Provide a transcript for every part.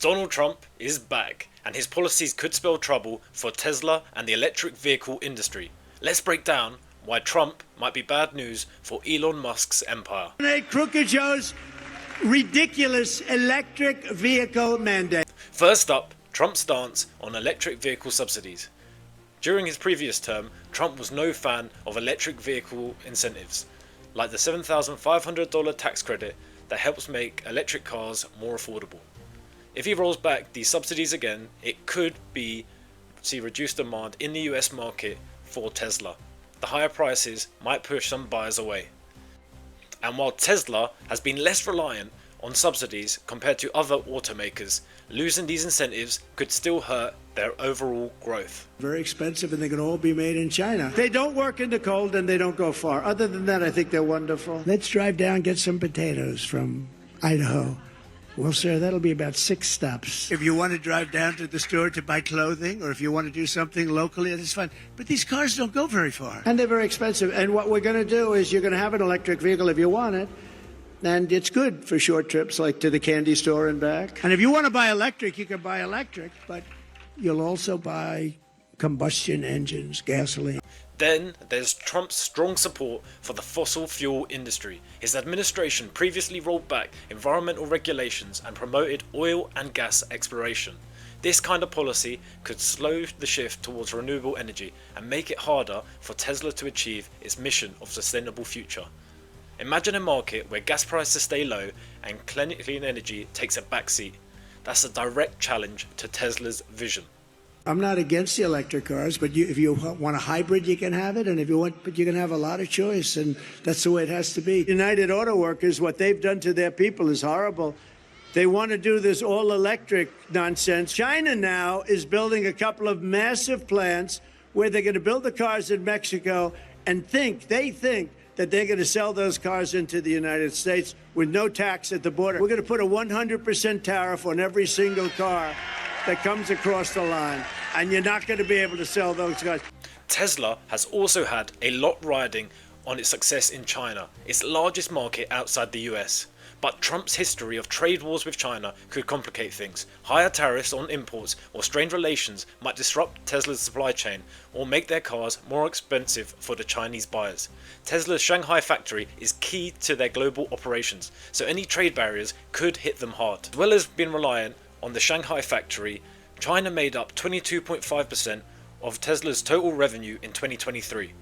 Donald Trump is back, and his policies could spell trouble for Tesla and the electric vehicle industry. Let's break down why Trump might be bad news for Elon Musk's empire. Crooked Joe's ridiculous electric vehicle mandate. First up, Trump's stance on electric vehicle subsidies. During his previous term, Trump was no fan of electric vehicle incentives, like the $7,500 tax credit that helps make electric cars more affordable. If he rolls back these subsidies again, it could see reduced demand in the US market for Tesla. The higher prices might push some buyers away. And while Tesla has been less reliant on subsidies compared to other automakers, losing these incentives could still hurt their overall growth. Very expensive, and they can all be made in China. They don't work in the cold and they don't go far. Other than that, I think they're wonderful. Let's drive down and get some potatoes from Idaho. Well, sir, that'll be about 6 stops. If you want to drive down to the store to buy clothing, or if you want to do something locally, that's fine. But these cars don't go very far. And they're very expensive. And what we're going to do is you're going to have an electric vehicle if you want it. And it's good for short trips, like to the candy store and back. And if you want to buy electric, you can buy electric. But you'll also buy combustion engines, gasoline. Then there's Trump's strong support for the fossil fuel industry. His administration previously rolled back environmental regulations and promoted oil and gas exploration. This kind of policy could slow the shift towards renewable energy and make it harder for Tesla to achieve its mission of sustainable future. Imagine a market where gas prices stay low and clean energy takes a backseat. That's a direct challenge to Tesla's vision. I'm not against the electric cars, but if you want a hybrid, you can have it, and if you want, but you can have a lot of choice, and that's the way it has to be. United Auto Workers, what they've done to their people is horrible. They want to do this all-electric nonsense. China now is building a couple of massive plants where they're going to build the cars in Mexico and they think that they're going to sell those cars into the United States with no tax at the border. We're going to put a 100% tariff on every single car that comes across the line, and you're not going to be able to sell those cars. Tesla has also had a lot riding on its success in China, its largest market outside the US. But Trump's history of trade wars with China could complicate things. Higher tariffs on imports or strained relations might disrupt Tesla's supply chain or make their cars more expensive for the Chinese buyers. Tesla's Shanghai factory is key to their global operations, so any trade barriers could hit them hard. As well as being reliant on the Shanghai factory, China made up 22.5% of Tesla's total revenue in 2023.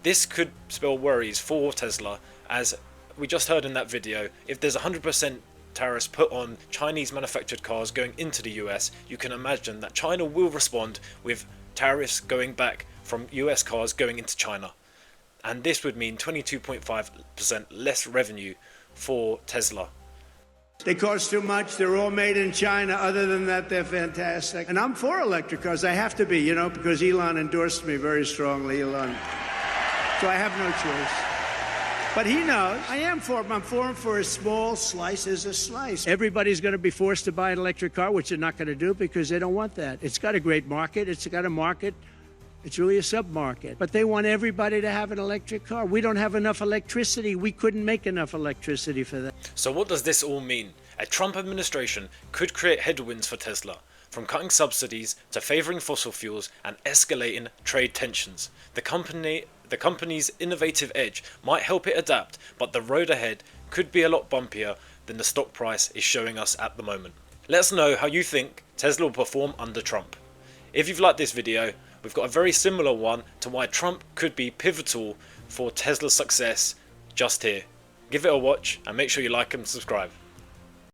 This could spell worries for Tesla, as we just heard in that video. If there's 100% tariffs put on Chinese manufactured cars going into the US, you can imagine that China will respond with tariffs going back from US cars going into China. And this would mean 22.5% less revenue for Tesla. They cost too much. They're all made in China. Other than that, they're fantastic. And I'm for electric cars. I have to be, because Elon endorsed me very strongly, Elon. So I have no choice. But he knows. I am for him. I'm for him for a small slice is a slice. Everybody's going to be forced to buy an electric car, which they're not going to do because they don't want that. It's got a great market. It's got a market. It's really a sub-market. But they want everybody to have an electric car. We don't have enough electricity. We couldn't make enough electricity for that. So what does this all mean? A Trump administration could create headwinds for Tesla, from cutting subsidies to favoring fossil fuels and escalating trade tensions. The company's innovative edge might help it adapt, but the road ahead could be a lot bumpier than the stock price is showing us at the moment. Let us know how you think Tesla will perform under Trump. If you've liked this video, we've got a very similar one to why Trump could be pivotal for Tesla's success just here. Give it a watch and make sure you like and subscribe.